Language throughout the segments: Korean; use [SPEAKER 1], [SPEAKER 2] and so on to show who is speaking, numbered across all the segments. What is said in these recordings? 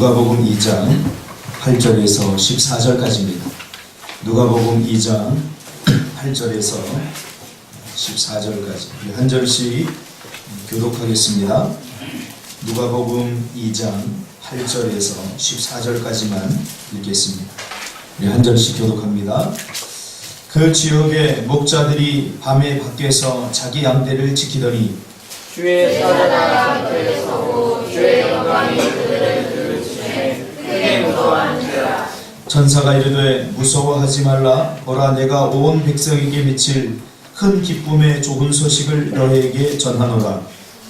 [SPEAKER 1] 누가복음 2장 8절에서 14절까지입니다. 누가복음 2장 8절에서 14절까지 한 절씩 교독하겠습니다. 누가복음 2장 8절에서 14절까지만 읽겠습니다. 한 절씩 교독합니다. 그 지역의 목자들이 밤에 밖에서 자기 양떼를 지키더니
[SPEAKER 2] 주의 사자가 그들에 서고 주의 영광이 그들을 둘러치매 크게 무서워하니라.
[SPEAKER 1] 천사가 이르되 무서워하지 말라. 보라, 내가 온 백성에게 미칠 큰 기쁨의 좋은 소식을 너희에게 전하노라.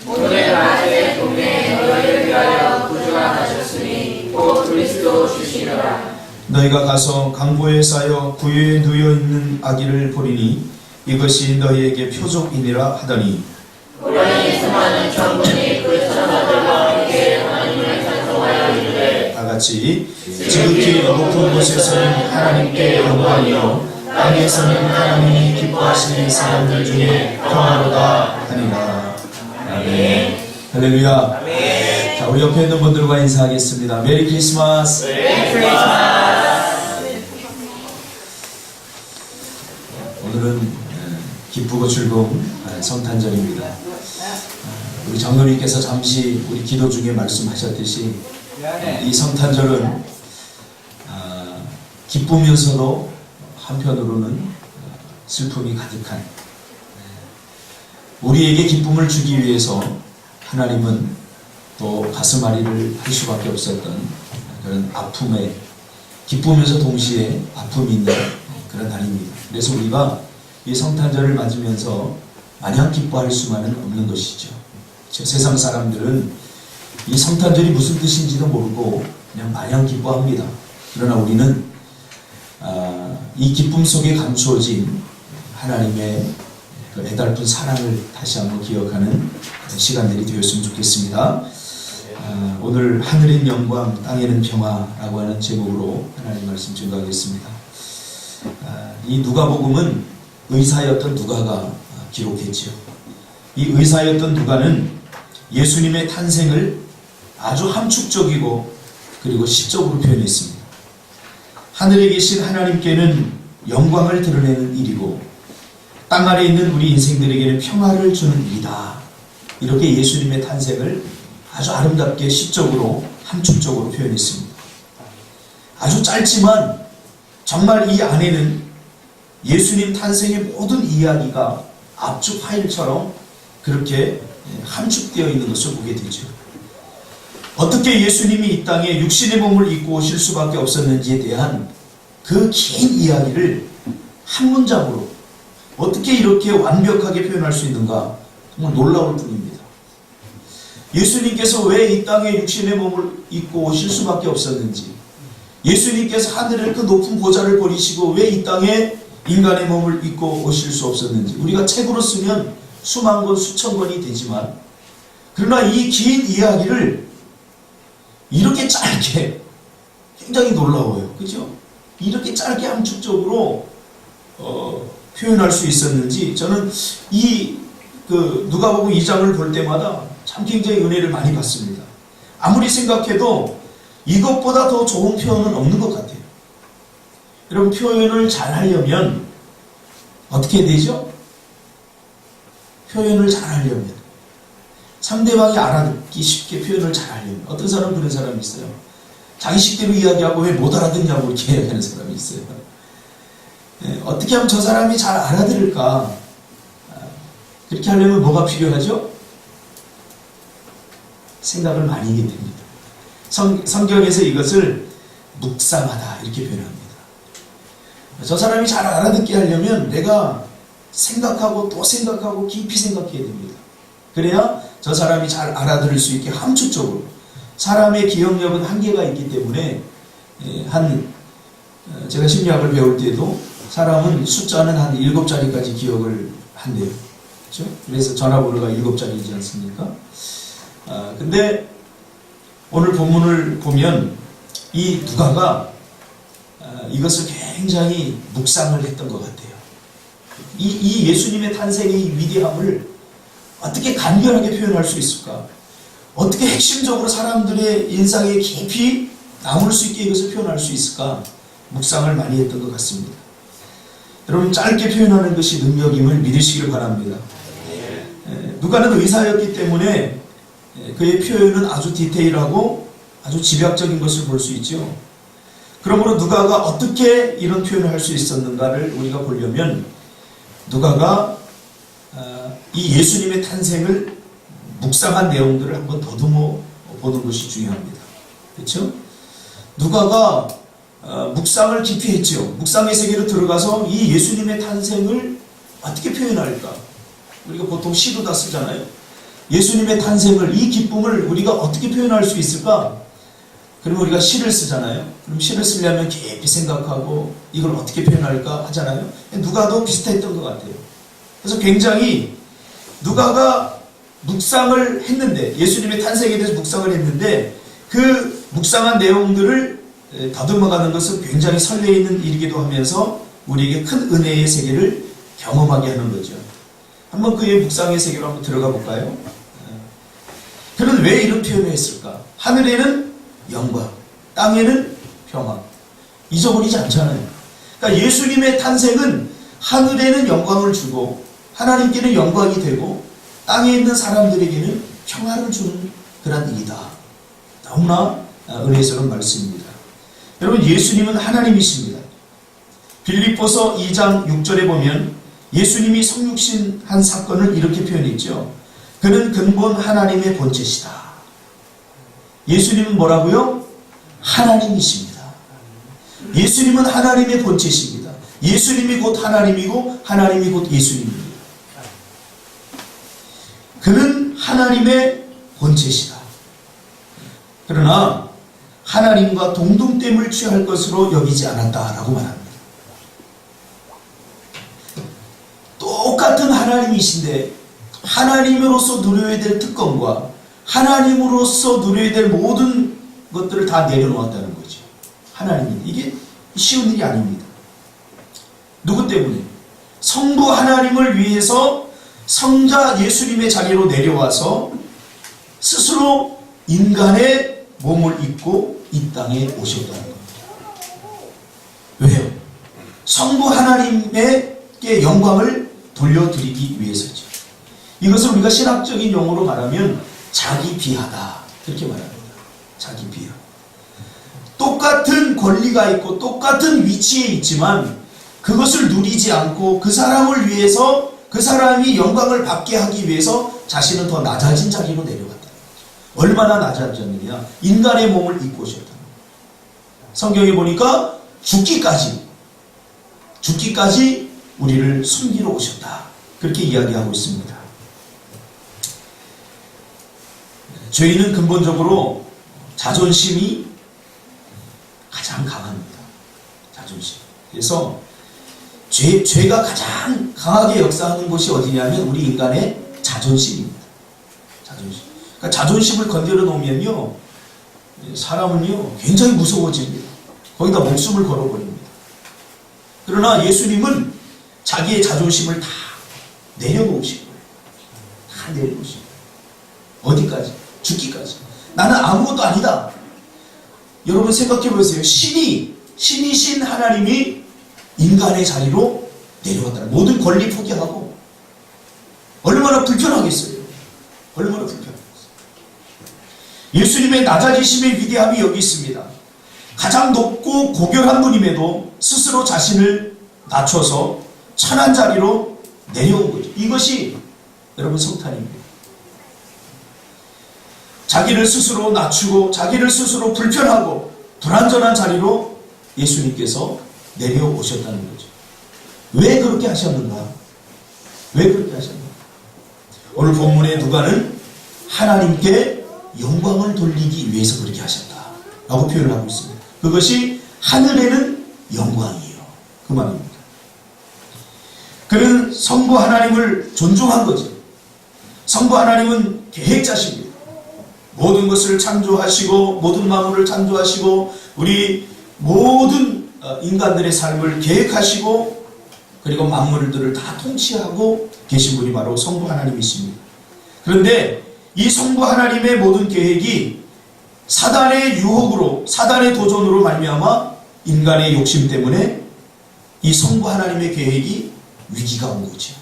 [SPEAKER 2] 오늘 낮에 동네에 너희를 위하여 구주가 나셨으니 곧 그리스도 주시노라.
[SPEAKER 1] 너희가 가서 강보에 쌓여 구유에 누워있는 아기를 보리니 이것이 너희에게 표적이니라 하더니
[SPEAKER 2] 우연히 수많은 천군이 그 천사들과 함께 하나님을 찬송하여 이르되
[SPEAKER 1] 다같이 지극히 높은 곳에서는 하나님께 영광이요 땅에서는 하나님이 기뻐하시는 사람들 중에 평화로다 하니라. 아멘. 할렐루야.
[SPEAKER 2] 아멘.
[SPEAKER 1] 자, 우리 옆에 있는 분들과 인사하겠습니다. 메리 크리스마스.
[SPEAKER 2] 메리 크리스마스.
[SPEAKER 1] 오늘은 기쁘고 즐거운 성탄절입니다. 우리 장로님께서 잠시 우리 기도 중에 말씀하셨듯이 이 성탄절은 기쁘면서도 한편으로는 슬픔이 가득한, 우리에게 기쁨을 주기 위해서 하나님은 또 가슴앓이를 할 수밖에 없었던 그런 아픔에, 기쁘면서 동시에 아픔이 있는 그런 날입니다. 그래서 우리가 이 성탄절을 맞으면서 마냥 기뻐할 수만은 없는 것이죠. 세상 사람들은 이 성탄절이 무슨 뜻인지도 모르고 그냥 마냥 기뻐합니다. 그러나 우리는 이 기쁨 속에 감추어진 하나님의 그 애달픈 사랑을 다시 한번 기억하는 시간들이 되었으면 좋겠습니다. 오늘 하늘엔 영광, 땅에는 평화라고 하는 제목으로 하나님 말씀 증거하겠습니다. 이 누가복음은 의사였던 누가가 기록했지요. 이 의사였던 누가는 예수님의 탄생을 아주 함축적이고 그리고 시적으로 표현했습니다. 하늘에 계신 하나님께는 영광을 드러내는 일이고 땅 아래 있는 우리 인생들에게는 평화를 주는 일이다. 이렇게 예수님의 탄생을 아주 아름답게 시적으로 함축적으로 표현했습니다. 아주 짧지만 정말 이 안에는 예수님 탄생의 모든 이야기가 압축 파일처럼 그렇게 함축되어 있는 것을 보게 되죠. 어떻게 예수님이 이 땅에 육신의 몸을 입고 오실 수밖에 없었는지에 대한 그 긴 이야기를 한 문장으로 어떻게 이렇게 완벽하게 표현할 수 있는가, 정말 놀라울 뿐입니다. 예수님께서 왜 이 땅에 육신의 몸을 입고 오실 수밖에 없었는지, 예수님께서 하늘의 그 높은 보좌를 버리시고 왜 이 땅에 인간의 몸을 입고 오실 수 없었는지, 우리가 책으로 쓰면 수만 권, 수천 권이 되지만, 그러나 이 긴 이야기를 이렇게 짧게, 굉장히 놀라워요. 그죠? 이렇게 짧게 함축적으로 표현할 수 있었는지, 저는 이 누가복음 2장을 볼 때마다 참 굉장히 은혜를 많이 받습니다. 아무리 생각해도 이것보다 더 좋은 표현은 없는 것 같아요. 여러분, 표현을 잘 하려면 어떻게 되죠? 표현을 잘 하려면, 상대방이 알아듣기 쉽게 표현을 잘 하려면, 어떤 사람은 그런 사람이 있어요. 자기 식대로 이야기하고 왜 못 알아듣냐고 이렇게 이야기하는 사람이 있어요. 어떻게 하면 저 사람이 잘 알아들을까? 그렇게 하려면 뭐가 필요하죠? 생각을 많이 하게 됩니다. 성경에서 이것을 묵상하다 이렇게 표현합니다. 저 사람이 잘 알아듣게 하려면 내가 생각하고 또 생각하고 깊이 생각해야 됩니다. 그래야 저 사람이 잘 알아들을 수 있게 함축적으로. 사람의 기억력은 한계가 있기 때문에 제가 심리학을 배울 때도 사람은 숫자는 한 7자리까지 기억을 한대요. 그렇죠? 그래서 전화번호가 7자리이지 않습니까? 근데 오늘 본문을 보면 이 누가가 이것을 굉장히 묵상을 했던 것 같아요. 이 예수님의 탄생의 이 위대함을 어떻게 간결하게 표현할 수 있을까? 어떻게 핵심적으로 사람들의 인상에 깊이 남을 수 있게 이것을 표현할 수 있을까? 묵상을 많이 했던 것 같습니다. 여러분, 짧게 표현하는 것이 능력임을 믿으시길 바랍니다. 누가는 의사였기 때문에 그의 표현은 아주 디테일하고 아주 집약적인 것을 볼 수 있죠. 그러므로 누가가 어떻게 이런 표현을 할 수 있었는가를 우리가 보려면 누가가 이 예수님의 탄생을 묵상한 내용들을 한번 더듬어 보는 것이 중요합니다. 그렇죠? 누가가 묵상을 깊이 했죠. 묵상의 세계로 들어가서 이 예수님의 탄생을 어떻게 표현할까? 우리가 보통 시도 다 쓰잖아요. 예수님의 탄생을, 이 기쁨을 우리가 어떻게 표현할 수 있을까? 그러면 우리가 시를 쓰잖아요. 그럼 시를 쓰려면 깊이 생각하고 이걸 어떻게 표현할까 하잖아요. 누가도 비슷했던 것 같아요. 그래서 굉장히 누가가 묵상을 했는데, 예수님의 탄생에 대해서 묵상을 했는데 그 묵상한 내용들을 다듬어가는 것은 굉장히 설레이는 일이기도 하면서 우리에게 큰 은혜의 세계를 경험하게 하는 거죠. 한번 그의 묵상의 세계로 한번 들어가 볼까요? 그는 왜 이런 표현을 했을까? 하늘에는 영광, 땅에는 평화. 잊어버리지 않잖아요. 그러니까 예수님의 탄생은 하늘에는 영광을 주고 하나님께는 영광이 되고 땅에 있는 사람들에게는 평화를 주는 그런 일이다. 너무나 은혜스러운 말씀입니다. 여러분, 예수님은 하나님이십니다. 빌립보서 2장 6절에 보면 예수님이 성육신한 사건을 이렇게 표현했죠. 그는 근본 하나님의 본체시다. 예수님은 뭐라고요? 하나님이십니다. 예수님은 하나님의 본체십니다. 예수님이 곧 하나님이고 하나님이 곧 예수님입니다. 그는 하나님의 본체시다. 그러나 하나님과 동등됨을 취할 것으로 여기지 않았다라고 말합니다. 똑같은 하나님이신데 하나님으로서 누려야 될 특권과 하나님으로서 누려야 될 모든 것들을 다 내려놓았다는 거죠. 하나님입니다. 이게 쉬운 일이 아닙니다. 누구 때문에? 성부 하나님을 위해서 성자 예수님의 자리로 내려와서 스스로 인간의 몸을 입고 이 땅에 오셨다는 겁니다. 왜요? 성부 하나님께 영광을 돌려드리기 위해서죠. 이것을 우리가 신학적인 용어로 말하면 자기 비하다, 그렇게 말합니다. 자기 비하. 똑같은 권리가 있고 똑같은 위치에 있지만 그것을 누리지 않고 그 사람을 위해서, 그 사람이 영광을 받게 하기 위해서 자신은 더 낮아진 자리로 내려갔다. 얼마나 낮아졌느냐? 인간의 몸을 입고 오셨다. 성경에 보니까 죽기까지 우리를 숨기러 오셨다. 그렇게 이야기하고 있습니다. 죄인은 근본적으로 자존심이 가장 강합니다. 자존심. 그래서 죄가 가장 강하게 역사하는 곳이 어디냐면 우리 인간의 자존심입니다. 자존심. 그러니까 자존심을 건드려 놓으면요, 사람은요 굉장히 무서워집니다. 거기다 목숨을 걸어버립니다. 그러나 예수님은 자기의 자존심을 다 내려놓으신 거예요. 다 내려놓으신 거예요. 어디까지? 죽기까지. 나는 아무것도 아니다. 여러분 생각해 보세요. 신이신 하나님이 인간의 자리로 내려왔다. 모든 권리 포기하고 얼마나 불편하겠어요. 얼마나 불편하겠어요. 예수님의 낮아지심의 위대함이 여기 있습니다. 가장 높고 고결한 분임에도 스스로 자신을 낮춰서 천한 자리로 내려온 거죠. 이것이 여러분 성탄입니다. 자기를 스스로 낮추고 자기를 스스로 불편하고 불완전한 자리로 예수님께서 내려오셨다는 거죠. 왜 그렇게 하셨는가? 왜 그렇게 하셨는가? 오늘 본문의 누가는 하나님께 영광을 돌리기 위해서 그렇게 하셨다라고 표현을 하고 있습니다. 그것이 하늘에는 영광이에요. 그 말입니다. 그는 성부 하나님을 존중한 거죠. 성부 하나님은 계획자십니다. 모든 것을 창조하시고 모든 만물을 창조하시고 우리 모든 인간들의 삶을 계획하시고 그리고 만물들을 다 통치하고 계신 분이 바로 성부 하나님이십니다. 그런데 이 성부 하나님의 모든 계획이 사단의 유혹으로, 사단의 도전으로 말미암아 인간의 욕심 때문에 이 성부 하나님의 계획이 위기가 온 거죠.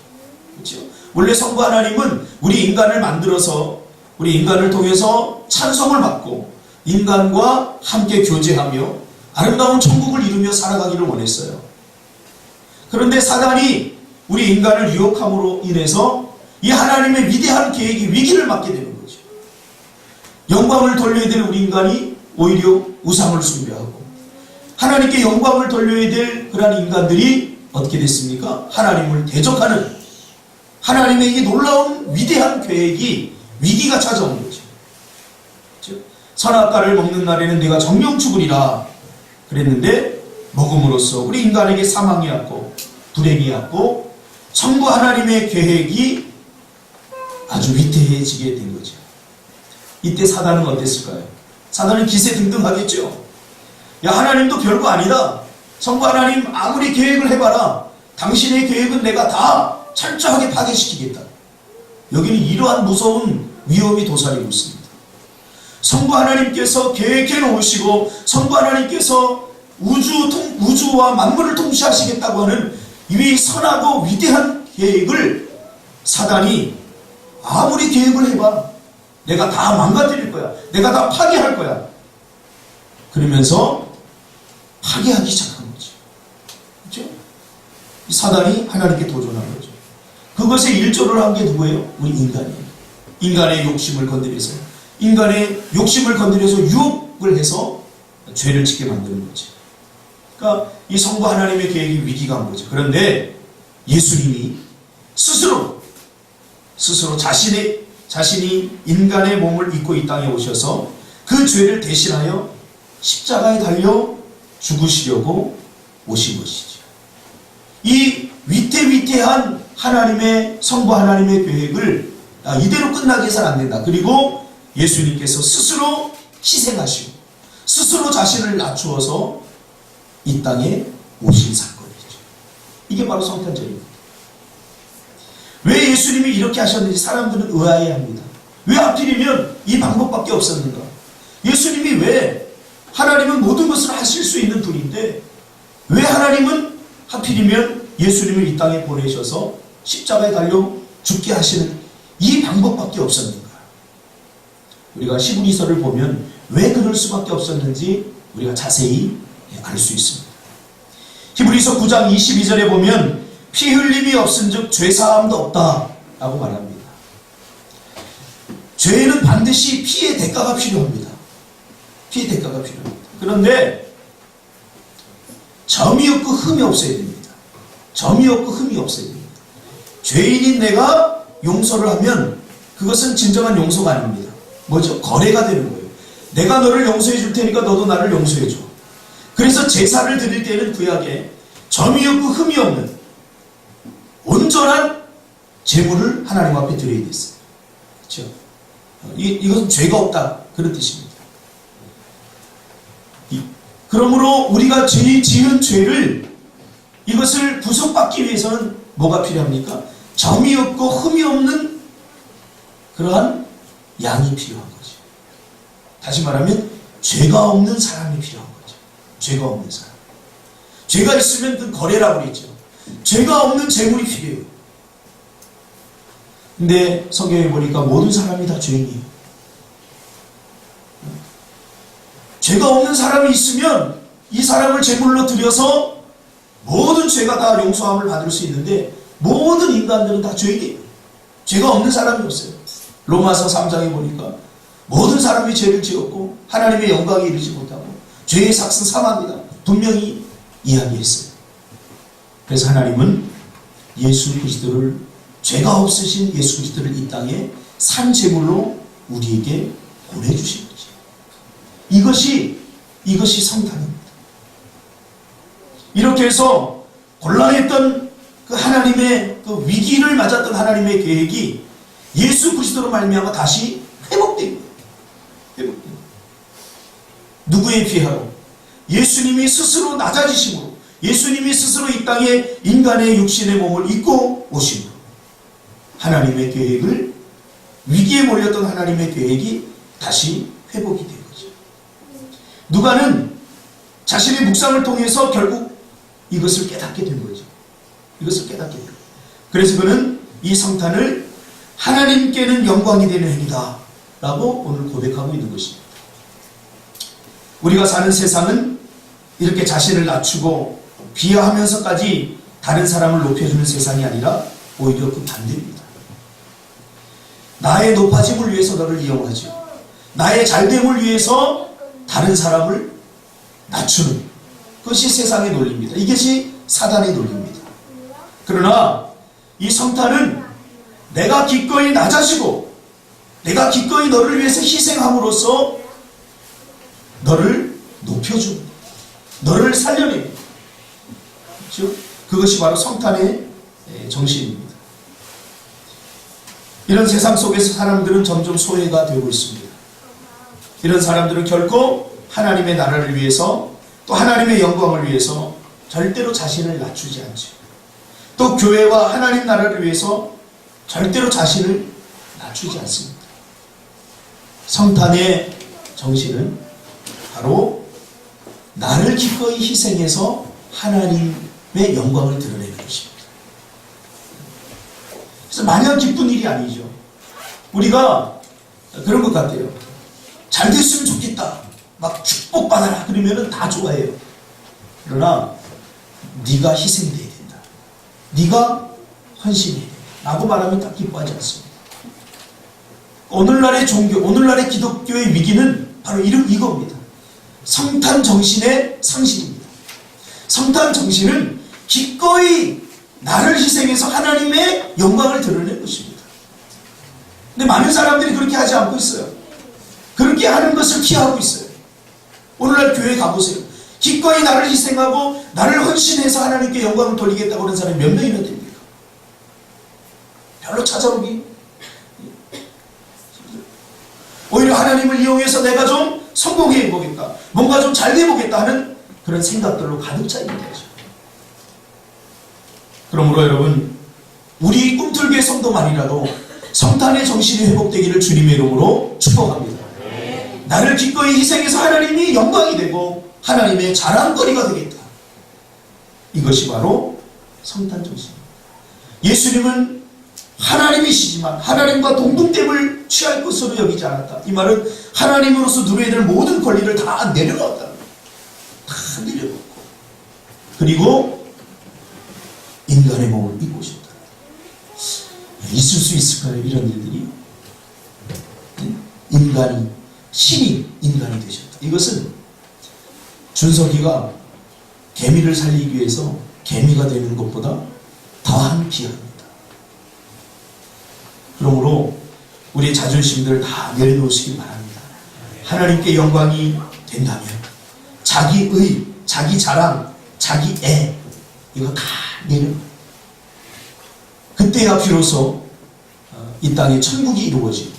[SPEAKER 1] 그렇죠? 원래 성부 하나님은 우리 인간을 만들어서 우리 인간을 통해서 찬송을 받고 인간과 함께 교제하며 아름다운 천국을 이루며 살아가기를 원했어요. 그런데 사단이 우리 인간을 유혹함으로 인해서 이 하나님의 위대한 계획이 위기를 맞게 되는 거죠. 영광을 돌려야 될 우리 인간이 오히려 우상을 숭배하고 하나님께 영광을 돌려야 될 그러한 인간들이 어떻게 됐습니까? 하나님을 대적하는 하나님의 이 놀라운 위대한 계획이 위기가 찾아온 거죠. 그렇죠? 선악과를 먹는 날에는 네가 정령 죽으리라 그랬는데 먹음으로써 우리 인간에게 사망이 왔고 불행이 왔고 성부 하나님의 계획이 아주 위태해지게 된 거죠. 이때 사단은 어땠을까요? 사단은 기세등등하겠죠. 야, 하나님도 별거 아니다. 성부 하나님 아무리 계획을 해봐라. 당신의 계획은 내가 다 철저하게 파괴시키겠다. 여기는 이러한 무서운 위험이 도사리고 있습니다. 성부 하나님께서 계획해 놓으시고 성부 하나님께서 우주와 만물을 통치하시겠다고 하는 이 선하고 위대한 계획을 사단이 아무리 계획을 해봐. 내가 다 망가뜨릴 거야. 내가 다 파괴할 거야. 그러면서 파괴하기 시작한 거죠. 그렇죠? 이 사단이 하나님께 도전한 거죠. 그것에 일조를 한 게 누구예요? 우리 인간이에요. 인간의 욕심을 건드려서 유혹을 해서 죄를 짓게 만드는 거죠. 그러니까 이 성부 하나님의 계획이 위기가 온 거죠. 그런데 예수님이 스스로 자신이 인간의 몸을 입고 이 땅에 오셔서 그 죄를 대신하여 십자가에 달려 죽으시려고 오신 것이죠. 이 위태위태한 하나님의 성부 하나님의 계획을 이대로 끝나게 해서는 안 된다. 그리고 예수님께서 스스로 희생하시고 스스로 자신을 낮추어서 이 땅에 오신 사건이죠. 이게 바로 성탄절입니다. 왜 예수님이 이렇게 하셨는지 사람들은 의아해합니다. 왜 하필이면 이 방법밖에 없었는가? 예수님이 왜 하나님은 모든 것을 하실 수 있는 분인데 왜 하나님은 하필이면 예수님을 이 땅에 보내셔서 십자가에 달려 죽게 하시는 이 방법밖에 없었는가? 우리가 히브리서를 보면 왜 그럴 수밖에 없었는지 우리가 자세히 알 수 있습니다. 히브리서 9장 22절에 보면 피 흘림이 없은즉 죄사함도 없다라고 말합니다. 죄는 반드시 피의 대가가 필요합니다. 피의 대가가 필요합니다. 그런데 점이 없고 흠이 없어야 됩니다. 점이 없고 흠이 없어야 됩니다. 죄인인 내가 용서를 하면 그것은 진정한 용서가 아닙니다. 뭐죠? 거래가 되는 거예요. 내가 너를 용서해 줄 테니까 너도 나를 용서해 줘. 그래서 제사를 드릴 때는 구약에 점이 없고 흠이 없는 온전한 제물을 하나님 앞에 드려야 됐어요. 그렇죠? 이것은 죄가 없다 그런 뜻입니다. 그러므로 우리가 지은 죄를 이것을 구속받기 위해서는 뭐가 필요합니까? 점이 없고 흠이 없는 그러한 양이 필요한 거죠. 다시 말하면 죄가 없는 사람이 필요한 거죠. 죄가 없는 사람. 죄가 있으면 그 거래라고 그랬죠. 죄가 없는 재물이 필요해요. 근데 성경에 보니까 모든 사람이 다 죄인이에요. 죄가 없는 사람이 있으면 이 사람을 제물로 드려서 모든 죄가 다 용서함을 받을 수 있는데 모든 인간들은 다 죄인이에요. 죄가 없는 사람이 없어요. 로마서 3장에 보니까 모든 사람이 죄를 지었고 하나님의 영광에 이르지 못하고 죄의 삭은 사망이다. 분명히 이야기했어요. 그래서 하나님은 예수 그리스도를 죄가 없으신 예수 그리스도를 이 땅에 산 제물로 우리에게 보내주신 거죠. 이것이 성탄입니다. 이렇게 해서 곤란했던 그 하나님의 그 위기를 맞았던 하나님의 계획이 예수 그리스도로 말미암아 다시 회복된 거예요. 회복된 거예요. 누구의 피하로? 예수님이 스스로 낮아지심으로, 예수님이 스스로 이 땅에 인간의 육신의 몸을 입고 오심으로 하나님의 계획을 위기에 몰렸던 하나님의 계획이 다시 회복이 된 거죠. 누가는 자신의 묵상을 통해서 결국 이것을 깨닫게 된 거죠. 이것을 깨닫게 된 거예요. 그래서 그는 이 성탄을 하나님께는 영광이 되는 행위다 라고 오늘 고백하고 있는 것입니다. 우리가 사는 세상은 이렇게 자신을 낮추고 비하하면서까지 다른 사람을 높여주는 세상이 아니라 오히려 그 반대입니다. 나의 높아짐을 위해서 너를 이용하죠. 나의 잘됨을 위해서 다른 사람을 낮추는 그것이 세상의 논리입니다. 이것이 사단의 논리입니다. 그러나 이 성탄은 내가 기꺼이 낮아지고 내가 기꺼이 너를 위해서 희생함으로써 너를 높여주는, 너를 살려내는, 그렇죠? 그것이 바로 성탄의 정신입니다. 이런 세상 속에서 사람들은 점점 소외가 되고 있습니다. 이런 사람들은 결코 하나님의 나라를 위해서 또 하나님의 영광을 위해서 절대로 자신을 낮추지 않죠. 또 교회와 하나님 나라를 위해서 절대로 자신을 낮추지 않습니다. 성탄의 정신은 바로 나를 기꺼이 희생해서 하나님의 영광을 드러내는 것입니다. 그래서 마냥 기쁜 일이 아니죠. 우리가 그런 것 같아요. 잘 됐으면 좋겠다. 막 축복받아라. 그러면 다 좋아해요. 그러나 네가 희생돼야 된다. 네가 헌신해야 된다. 라고 말하면 딱 기뻐하지 않습니다. 오늘날의 종교, 오늘날의 기독교의 위기는 바로 이겁니다. 성탄 정신의 상실입니다. 성탄 정신은 기꺼이 나를 희생해서 하나님의 영광을 드러낸 것입니다. 근데 많은 사람들이 그렇게 하지 않고 있어요. 그렇게 하는 것을 피하고 있어요. 오늘날 교회에 가보세요. 기꺼이 나를 희생하고 나를 헌신해서 하나님께 영광을 돌리겠다고 하는 사람이 몇 명이나 됩니까? 별로 찾아오기. 오히려 하나님을 이용해서 내가 좀 성공해 보겠다, 뭔가 좀 잘 돼 보겠다 하는 그런 생각들로 가득 차 있는 거죠. 그러므로 여러분, 우리 꿈틀교회 성도만이라도 성탄의 정신이 회복되기를 주님의 이름으로 축복합니다. 나를 기꺼이 희생해서 하나님이 영광이 되고 하나님의 자랑거리가 되겠다. 이것이 바로 성탄 정신입니다. 예수님은 하나님이시지만 하나님과 동등됨을 취할 것으로 여기지 않았다. 이 말은 하나님으로서 누려야 될 모든 권리를 다 내려놓았다. 다 내려놓고 그리고 인간의 몸을 입고 오셨다. 있을 수 있을까요? 이런 일들이. 인간이, 신이 인간이 되셨다. 이것은 준석이가 개미를 살리기 위해서 개미가 되는 것보다 더한 비하입니다. 그러므로 우리의 자존심들 다 내려놓으시기 바랍니다. 하나님께 영광이 된다면 자기의, 자기 자랑, 자기 애 이거 다 내려. 그때야 비로소 이 땅에 천국이 이루어지고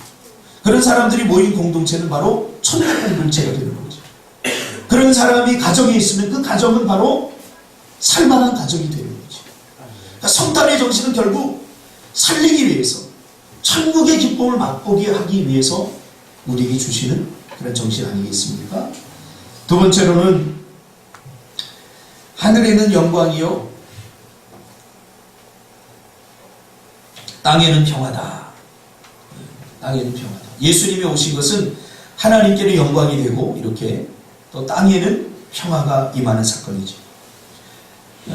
[SPEAKER 1] 그런 사람들이 모인 공동체는 바로 천국 공동체가 되는 거죠. 그런 사람이 가정에 있으면 그 가정은 바로 살만한 가정이 되는 거죠. 그러니까 성탄의 정신은 결국 살리기 위해서 천국의 기쁨을 맛보게 하기 위해서 우리에게 주시는 그런 정신 아니겠습니까? 두 번째로는 하늘에는 영광이요 땅에는 평화다. 땅에는 평화다. 예수님이 오신 것은 하나님께는 영광이 되고 이렇게 또 땅에는 평화가 임하는 사건이죠.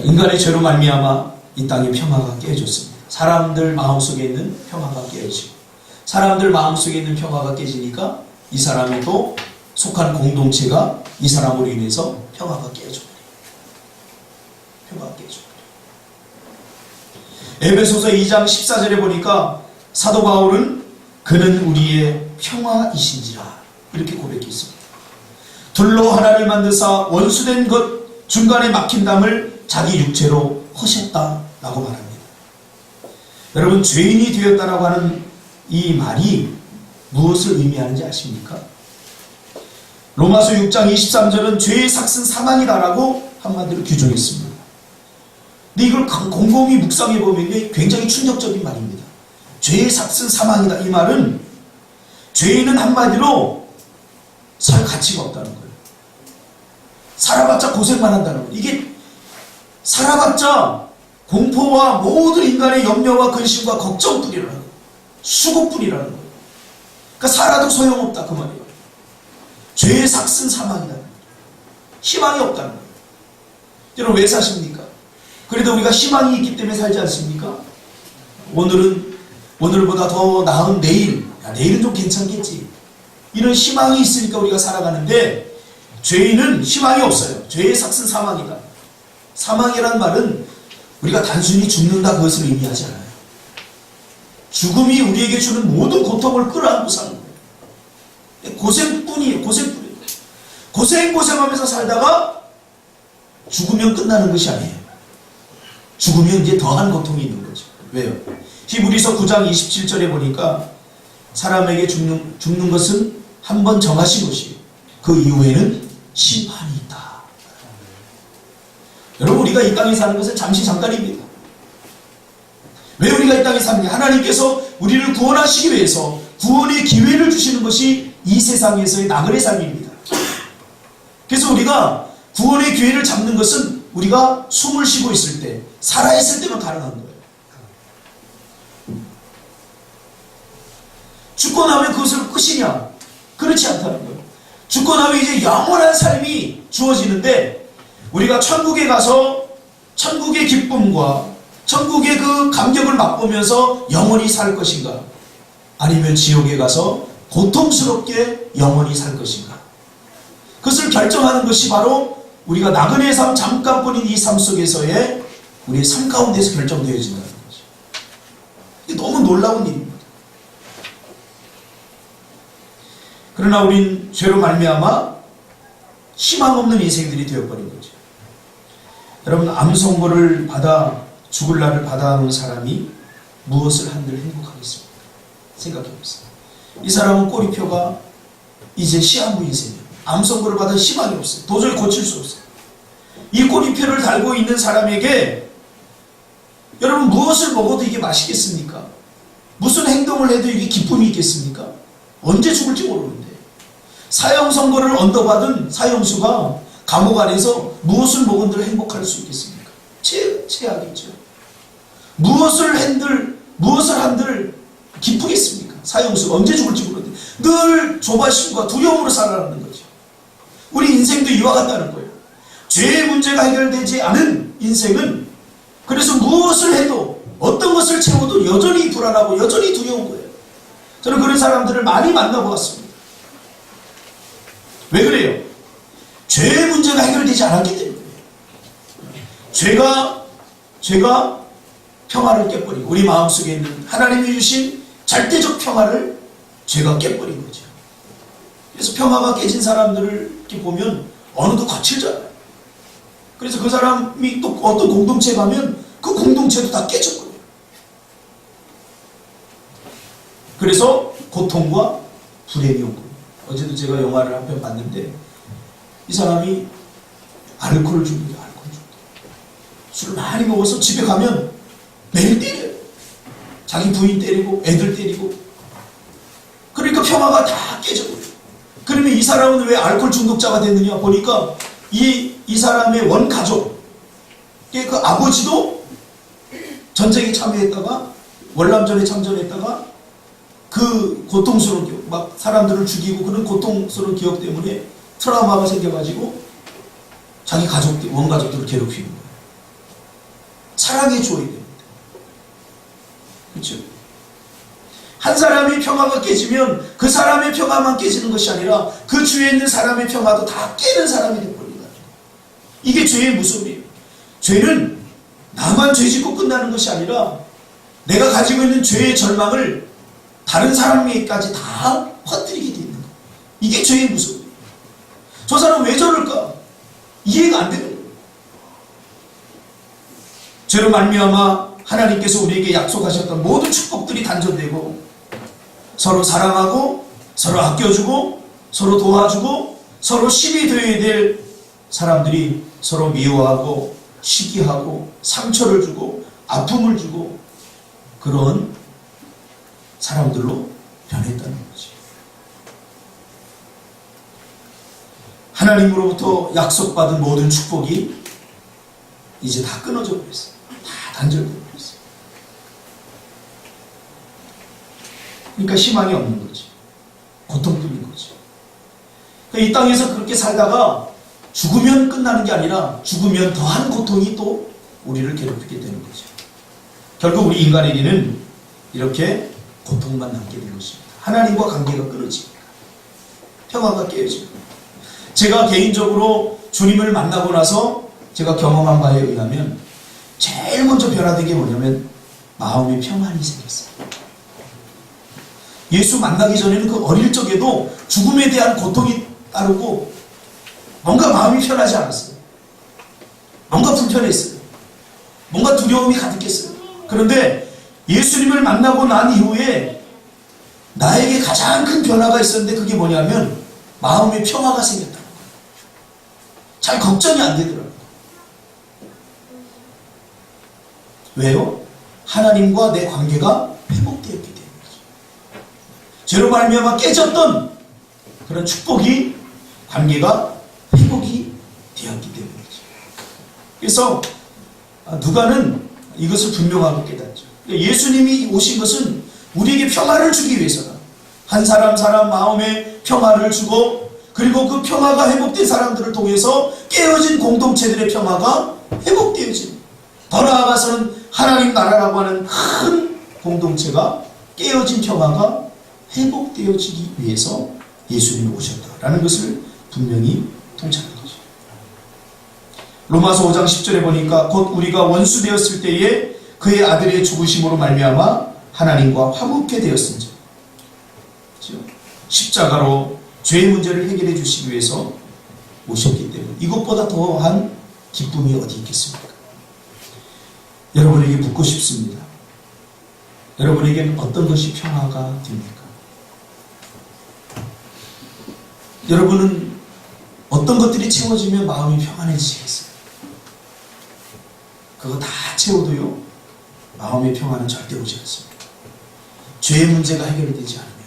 [SPEAKER 1] 인간의 죄로 말미암아 이 땅의 평화가 깨졌습니다. 사람들 마음속에 있는 평화가 깨지고 사람들 마음속에 있는 평화가 깨지니까 이 사람이 또 속한 공동체가 이 사람으로 인해서 평화가 깨져버려요. 평화가 깨져버려요. 에베소서 2장 14절에 보니까 사도 바울은 그는 우리의 평화이신지라 이렇게 고백했습니다. 둘로 하나를 만드사 원수된 것 중간에 막힌 담을 자기 육체로 허셨다라고 말합니다. 여러분, 죄인이 되었다라고 하는 이 말이 무엇을 의미하는지 아십니까? 로마서 6장 23절은 죄의 삭은 사망이다라고 한마디로 규정했습니다. 근데 이걸 곰곰이 묵상해 보면 굉장히 충격적인 말입니다. 죄의 삭은 사망이다. 이 말은 죄인은 한마디로 살 가치가 없다는 거예요. 살아봤자 고생만 한다는 거예요. 이게 살아봤자 공포와 모든 인간의 염려와 근심과 걱정뿐이라는 거예요. 수고뿐이라는 거예요. 그러니까 살아도 소용없다 그 말이에요. 죄의 삭은 사망이다. 희망이 없다는 거예요. 여러분 왜 사십니까? 그래도 우리가 희망이 있기 때문에 살지 않습니까? 오늘보다 더 나은 내일, 내일은 좀 괜찮겠지. 이런 희망이 있으니까 우리가 살아가는데 죄인은 희망이 없어요. 죄의 삭은 사망이다. 사망이란 말은 우리가 단순히 죽는다 그것을 의미하지 않아요. 죽음이 우리에게 주는 모든 고통을 끌어안고 사는 거예요. 고생뿐이에요. 고생뿐이에요. 고생하면서 살다가 죽으면 끝나는 것이 아니에요. 죽으면 이제 더한 고통이 있는 거죠. 왜요? 히브리서 9장 27절에 보니까 사람에게 죽는 것은 한 번 정하신 것이에요. 그 이후에는 심판이 있다. 여러분 우리가 이 땅에 사는 것은 잠시 잠깐입니다. 왜 우리가 이 땅에 사느냐? 하나님께서 우리를 구원하시기 위해서 구원의 기회를 주시는 것이 이 세상에서의 나그네 삶입니다. 그래서 우리가 구원의 기회를 잡는 것은 우리가 숨을 쉬고 있을 때, 살아있을 때만 가능한 거예요. 죽고 나면 그것을 끝이냐? 그렇지 않다는 거예요. 죽고 나면 이제 영원한 삶이 주어지는데 우리가 천국에 가서 천국의 기쁨과 천국의 그 감격을 맛보면서 영원히 살 것인가? 아니면 지옥에 가서 고통스럽게 영원히 살 것인가? 그것을 결정하는 것이 바로 우리가 나그네의 삶, 잠깐뿐인 이 삶 속에서의 우리의 삶 가운데서 결정되어진다는 거죠. 이게 너무 놀라운 일입니다. 그러나 우린 죄로 말미암아 희망 없는 인생들이 되어버린 거죠. 여러분 암 선고를 받아 죽을 날을 받아오는 사람이 무엇을 한들 행복하겠습니까? 생각해보세요. 이 사람은 꼬리표가 이제 시한부 인생이에요. 암 선고를 받아 희망이 없어요. 도저히 고칠 수 없어요. 이 꼬리표를 달고 있는 사람에게 여러분 무엇을 먹어도 이게 맛있겠습니까? 무슨 행동을 해도 이게 기쁨이 있겠습니까? 언제 죽을지 모르는데 사형 선고를 언더받은 사형수가 감옥 안에서 무엇을 먹은들 행복할 수 있겠습니까? 최악이죠. 무엇을 한들 기쁘겠습니까? 사형수가 언제 죽을지 모르는데 늘 조바심과 두려움으로 살아가는 거죠. 우리 인생도 이와 같다는 거예요. 죄의 문제가 해결되지 않은 인생은 그래서 무엇을 해도 어떤 것을 채워도 여전히 불안하고 여전히 두려운 거예요. 저는 그런 사람들을 많이 만나보았습니다. 왜 그래요? 죄의 문제가 해결되지 않았기 때문에 죄가 평화를 깨버리고 우리 마음속에 있는 하나님이 주신 절대적 평화를 죄가 깨버린 거죠. 그래서 평화가 깨진 사람들을 이렇게 보면 어느덧 거칠잖아요. 그래서 그 사람이 또 어떤 공동체에 가면 그 공동체도 다 깨져버려요. 그래서 고통과 불행이 온 거예요. 어제도 제가 영화를 한 편 봤는데 이 사람이 알코올 중독이에요. 알코올 중독. 술을 많이 먹어서 집에 가면 매일 때려요. 자기 부인 때리고 애들 때리고. 그러니까 평화가 다 깨져버려요. 그러면 이 사람은 왜 알코올 중독자가 됐느냐 보니까 이 사람의 원가족, 그 아버지도 전쟁에 참여했다가 월남전에 참전했다가 그 고통스러운 기억, 막 사람들을 죽이고 그런 고통스러운 기억 때문에 트라우마가 생겨가지고 자기 가족들, 원가족들을 괴롭히는 거예요. 사랑해 줘야 됩니다. 그렇죠? 한 사람이 평화가 깨지면 그 사람의 평화만 깨지는 것이 아니라 그 주위에 있는 사람의 평화도 다 깨는 사람이 되어버린다. 이게 죄의 무서움이에요. 죄는 나만 죄 짓고 끝나는 것이 아니라 내가 가지고 있는 죄의 절망을 다른 사람에게까지 다 퍼뜨리게 되어 있는 거예요. 이게 죄의 무서움이에요. 저 사람 왜 저럴까? 이해가 안 되는 거예요. 죄로 말미암아 하나님께서 우리에게 약속하셨던 모든 축복들이 단절되고 서로 사랑하고 서로 아껴주고 서로 도와주고 서로 힘이 되어야 될 사람들이 서로 미워하고 시기하고 상처를 주고 아픔을 주고 그런 사람들로 변했다는 거지. 하나님으로부터 약속받은 모든 축복이 이제 다 끊어져 버렸어요. 다 단절돼 버렸어요. 그러니까 희망이 없는 거지. 고통뿐인 거지. 그러니까 이 땅에서 그렇게 살다가 죽으면 끝나는 게 아니라 죽으면 더한 고통이 또 우리를 괴롭히게 되는 거죠. 결국 우리 인간에게는 이렇게 고통만 남게 된 것입니다. 하나님과 관계가 끊어집니다. 평화가 깨어집니다. 제가 개인적으로 주님을 만나고 나서 제가 경험한 바에 의하면 제일 먼저 변화된 게 뭐냐면 마음의 평안이 생겼어요. 예수 만나기 전에는 그 어릴 적에도 죽음에 대한 고통이 따르고 뭔가 마음이 편하지 않았어요. 뭔가 불편했어요. 뭔가 두려움이 가득했어요. 그런데 예수님을 만나고 난 이후에 나에게 가장 큰 변화가 있었는데 그게 뭐냐면 마음의 평화가 생겼다는 거예요. 잘 걱정이 안 되더라고요. 왜요? 하나님과 내 관계가 회복되었기 때문이죠. 죄로 말미암아 깨졌던 그런 축복이 관계가 회복이 되었기 때문이죠. 그래서 누가는 이것을 분명하게 깨닫죠. 예수님이 오신 것은 우리에게 평화를 주기 위해서다. 한 사람 마음에 평화를 주고 그리고 그 평화가 회복된 사람들을 통해서 깨어진 공동체들의 평화가 회복되어진, 더 나아가서는 하나님 나라라고 하는 큰 공동체가 깨어진 평화가 회복되어지기 위해서 예수님이 오셨다라는 것을 분명히 통찰한 거죠. 로마서 5장 10절에 보니까 곧 우리가 원수 되었을 때에 그의 아들의 죽으심으로 말미암아 하나님과 화목해 되었은즉, 십자가로 죄의 문제를 해결해 주시기 위해서 오셨기 때문에 이것보다 더한 기쁨이 어디 있겠습니까? 여러분에게 묻고 싶습니다. 여러분에게 어떤 것이 평화가 됩니까? 여러분은 어떤 것들이 채워지면 마음이 평안해지시겠어요? 그거 다 채워도요, 마음의 평안은 절대 오지 않습니다. 죄의 문제가 해결되지 않으면,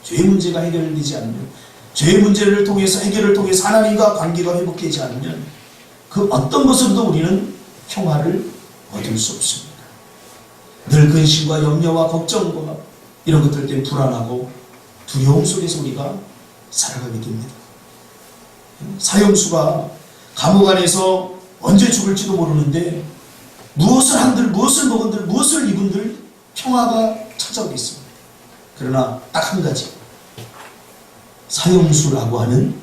[SPEAKER 1] 죄의 문제가 해결되지 않으면, 죄의 문제를 통해서, 해결을 통해서 하나님과 관계가 회복되지 않으면 그 어떤 것으로도 우리는 평화를 얻을 수 없습니다. 늘 근심과 염려와 걱정과 이런 것들 때문에 불안하고 두려움 속에서 우리가 살아가게 됩니다. 사형수가 감옥 안에서 언제 죽을지도 모르는데 무엇을 한들, 무엇을 먹은들, 무엇을 입은들 평화가 찾아오겠습니다. 그러나 딱 한 가지, 사형수라고 하는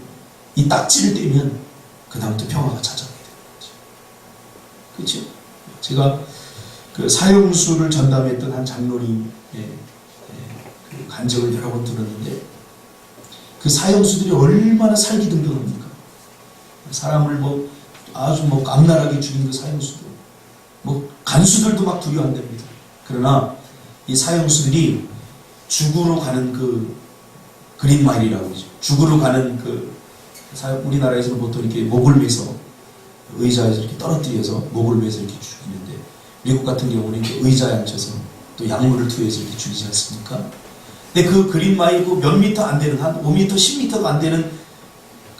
[SPEAKER 1] 이 딱지를 떼면 그 다음부터 평화가 찾아오게 되는 거죠. 그렇죠? 제가 그 사형수를 전담했던 한 장로님의 그 간증을 여러 번 들었는데 그 사형수들이 얼마나 살기등등합니까? 사람을 아주 악랄하게 죽인 그 사형수들, 간수들도 막 두려워한답니다. 그러나 이 사형수들이 죽으러 가는 그 그린마일이라고 그러죠. 죽으러 가는 우리나라에서는 보통 이렇게 목을 매서 의자에서 이렇게 떨어뜨려서 목을 매서 이렇게 죽이는데, 미국 같은 경우는 이렇게 의자에 앉혀서 또 약물을 투여해서 이렇게 죽이지 않습니까? 근데 그 그린마일 몇 미터 안 되는, 한 5미터, 10미터도 안 되는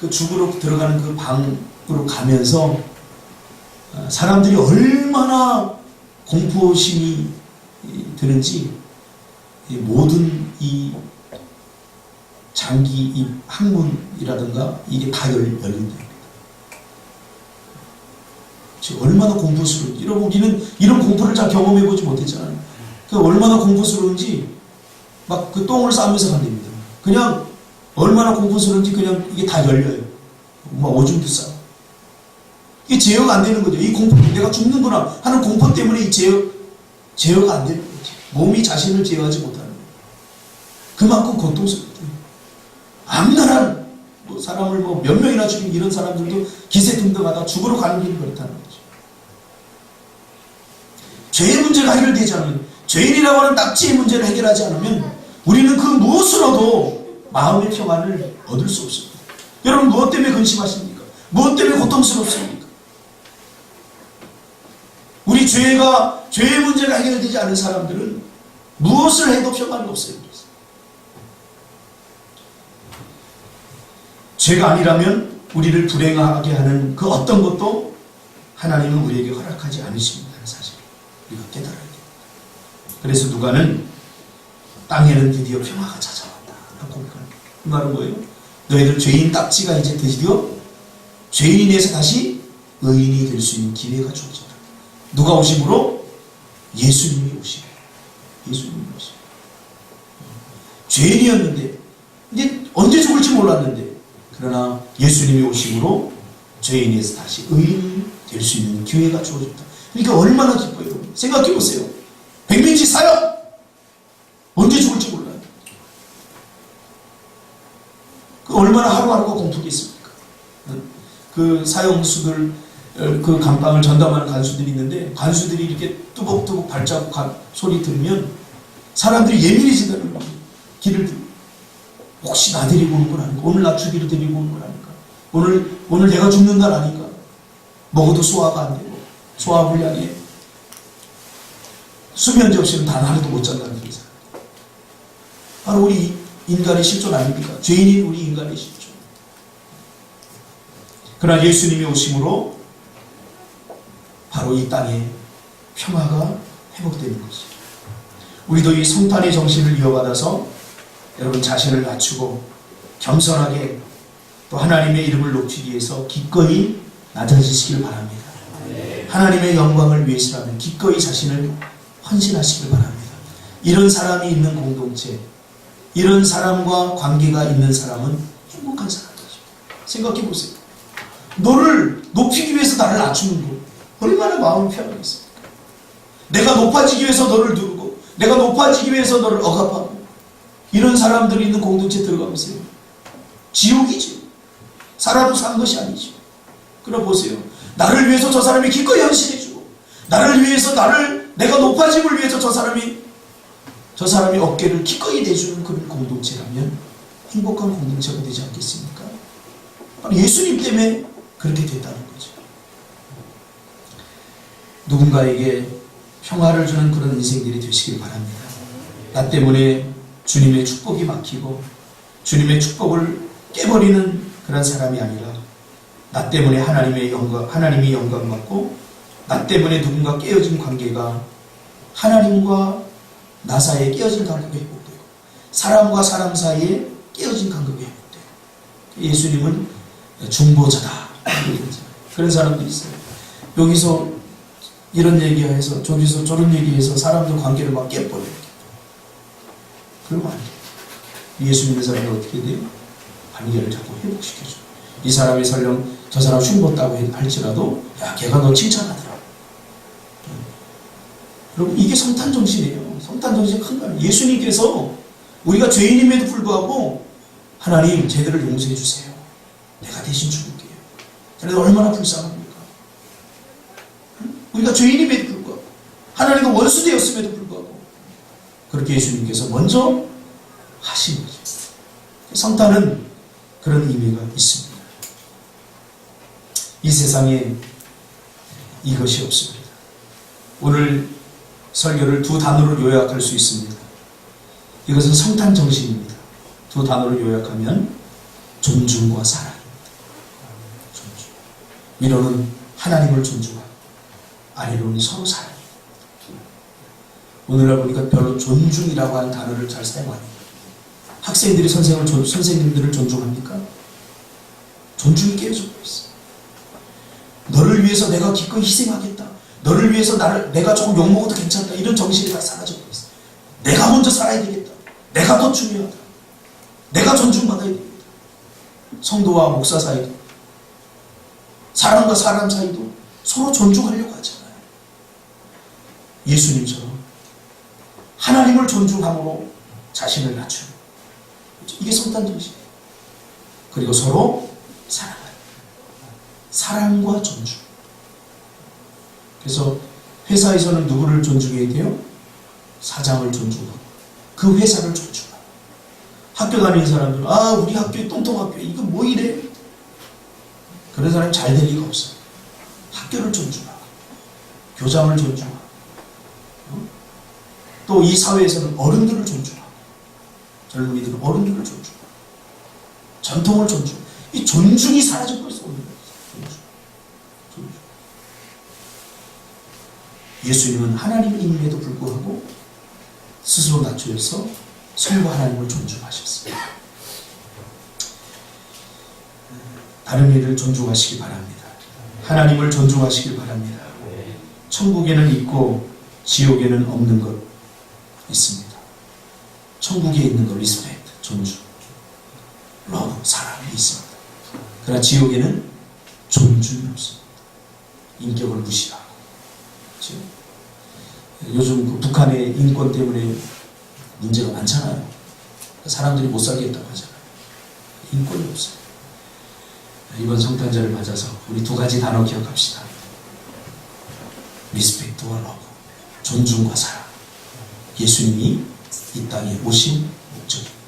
[SPEAKER 1] 그 죽으러 들어가는 그 방으로 가면서 사람들이 얼마나 공포심이 드는지 모든 이 장기, 이 항문이라든가 이게 다 열린답니다. 얼마나 공포스러운지. 여러분, 우리는 이런 공포를 잘 경험해보지 못했잖아요. 얼마나 공포스러운지 막 그 똥을 싸면서 간답니다. 그냥 얼마나 공포스러운지 그냥 이게 다 열려요. 오줌도 싸. 이게 제어가 안 되는 거죠. 이 공포, 내가 죽는구나 하는 공포 때문에 이 제어가 안 되는 거죠. 몸이 자신을 제어하지 못하는 거예요. 그만큼 고통스럽대요. 악랄한 사람을 몇 명이나 죽인 이런 사람들도 기세등등하다 죽으러 가는 길이 그렇다는 거죠. 죄의 문제가 해결되지 않으면, 죄인이라고 하는 딱지의 문제를 해결하지 않으면 우리는 그 무엇으로도 마음의 평안을 얻을 수 없습니다. 여러분, 무엇 때문에 근심하십니까? 무엇 때문에 고통스럽습니까? 우리 죄의 문제가 해결되지 않은 사람들은 무엇을 해도 평안이 없어요. 죄가 아니라면 우리를 불행하게 하는 그 어떤 것도 하나님은 우리에게 허락하지 않으십니다는 사실을 우리가 깨달아야 됩니다. 그래서 누가는 땅에는 드디어 평화가 찾아왔다 라고 고백합니다. 그 말은 뭐예요? 너희들 죄인 딱지가 이제 드디어 죄인에서 다시 의인이 될 수 있는 기회가 주어진다. 누가 오심으로? 예수님이 오심으로. 예수님이 오심으로. 죄인이었는데 이제 언제 죽을지 몰랐는데 그러나 예수님이 오심으로 죄인에서 다시 의인이 될 수 있는 기회가 주어졌다. 그러니까 얼마나 기뻐요. 여러분. 생각해 보세요. 백민지 사형! 언제 죽을지 몰라요. 그 얼마나 하루하루가 공포겠습니까? 그 사형수들 그 감방을 전담하는 간수들이 있는데 간수들이 이렇게 뚜벅뚜벅 발자국 소리 들으면 사람들이 예민해지다는 거예요. 길을 들고 혹시 나 데리고 오는 건 아닐까? 오늘 나 죽이러 데리고 오는 건 아닐까? 오늘 내가 죽는 날 아닐까? 먹어도 소화가 안 되고 소화불량에 수면제 없이는 단 하루도 못 잔다는 거예요. 바로 우리 인간의 실존 아닙니까? 죄인인 우리 인간의 실존. 그러나 예수님이 오심으로 바로 이 땅에 평화가 회복되는 것이죠. 우리도 이 성탄의 정신을 이어받아서 여러분 자신을 낮추고 겸손하게 또 하나님의 이름을 높이기 위해서 기꺼이 낮아지시길 바랍니다. 하나님의 영광을 위해서라면 기꺼이 자신을 헌신하시길 바랍니다. 이런 사람이 있는 공동체, 이런 사람과 관계가 있는 사람은 행복한 사람이죠. 생각해 보세요. 너를 높이기 위해서 나를 낮추는 거 얼마나 마음이 편하겠습니까? 내가 높아지기 위해서 너를 누르고 내가 높아지기 위해서 너를 억압하고 이런 사람들이 있는 공동체 들어가보세요. 지옥이죠. 살아도 산 것이 아니죠. 그럼 보세요. 나를 위해서 저 사람이 기꺼이 헌신해주고 나를 위해서 내가 높아짐을 위해서 저 사람이 어깨를 기꺼이 내주는 그런 공동체라면 행복한 공동체가 되지 않겠습니까? 바로 예수님 때문에 그렇게 됐다는 거죠. 누군가에게 평화를 주는 그런 인생들이 되시길 바랍니다. 나 때문에 주님의 축복이 막히고 주님의 축복을 깨버리는 그런 사람이 아니라 나 때문에 하나님이 영광받고 나 때문에 누군가 깨어진 관계가 하나님과 나 사이에 깨어진 간격이 회복되고 사람과 사람 사이에 깨어진 간격이 회복되고 예수님은 중보자다 그런 사람도 있어요. 여기서 이런 얘기해서 저기서 저런 얘기해서 사람들 관계를 막 깨버려요. 그러면 안 돼요. 예수 믿는 사람이 어떻게 돼요? 관계를 자꾸 회복시켜줘요. 이 사람이 설령 저 사람 흉봤다고 할지라도 야 걔가 너 칭찬하더라. 여러분 이게 성탄 정신이에요. 성탄 정신 큰 거예요. 예수님께서 우리가 죄인임에도 불구하고 하나님 쟤들을 용서해 주세요. 내가 대신 죽을게요. 쟤네들 얼마나 불쌍합니까? 우리가 죄인임에도 불구하고 하나님과 원수되었음에도 불구하고 그렇게 예수님께서 먼저 하신 거죠. 성탄은 그런 의미가 있습니다. 이 세상에 이것이 없습니다. 오늘 설교를 두 단어로 요약할 수 있습니다. 이것은 성탄 정신입니다. 두 단어로 요약하면 존중과 사랑입니다. 존중. 위로는 하나님을 존중하고 아래로는 서로 사랑입니다. 오늘날 보니까 별로 존중이라고 하는 단어를 잘 사용 안 해요. 학생들이 선생님들을 존중합니까? 존중이 깨져버려 있어요. 너를 위해서 내가 기꺼이 희생하겠다. 너를 위해서 내가 조금 욕먹어도 괜찮다. 이런 정신이 다 사라져버려 있어요. 내가 먼저 살아야 되겠다. 내가 더 중요하다. 내가 존중받아야 되겠다. 성도와 목사 사이도 사람과 사람 사이도 서로 존중하려고 하잖아요. 예수님처럼 하나님을 존중함으로 자신을 낮추는 이게 성탄 정신이에요. 그리고 서로 사랑하는 사랑과 존중. 그래서 회사에서는 누구를 존중해야 돼요? 사장을 존중하고 그 회사를 존중하고 학교 다니는 사람들은 우리 학교 똥통학교 이거 뭐 이래? 그런 사람이 잘 될 리가 없어요. 학교를 존중하고 교장을 존중하고 또 이 사회에서는 어른들을 존중하고, 젊은이들은 어른들을 존중하고, 전통을 존중. 이 존중이 사라지고 있어. 존중. 예수님은 하나님임에도 불구하고 스스로 낮추어서 성부 하나님을 존중하셨습니다. 다른 이를 존중하시기 바랍니다. 하나님을 존중하시길 바랍니다. 천국에는 있고 지옥에는 없는 것 있습니다. 천국에 있는 것 리스펙트, 존중, 러브, 사랑이 있습니다. 그러나 지옥에는 존중이 없습니다. 인격을 무시하고. 그렇죠? 요즘 그 북한의 인권 때문에 문제가 많잖아요. 사람들이 못 살겠다고 하잖아요. 인권이 없어요. 이번 성탄절을 맞아서 우리 두 가지 단어 기억합시다. 리스펙트와 러브, 존중과 사랑. 예수님이 이 땅에 오신 목적입니다.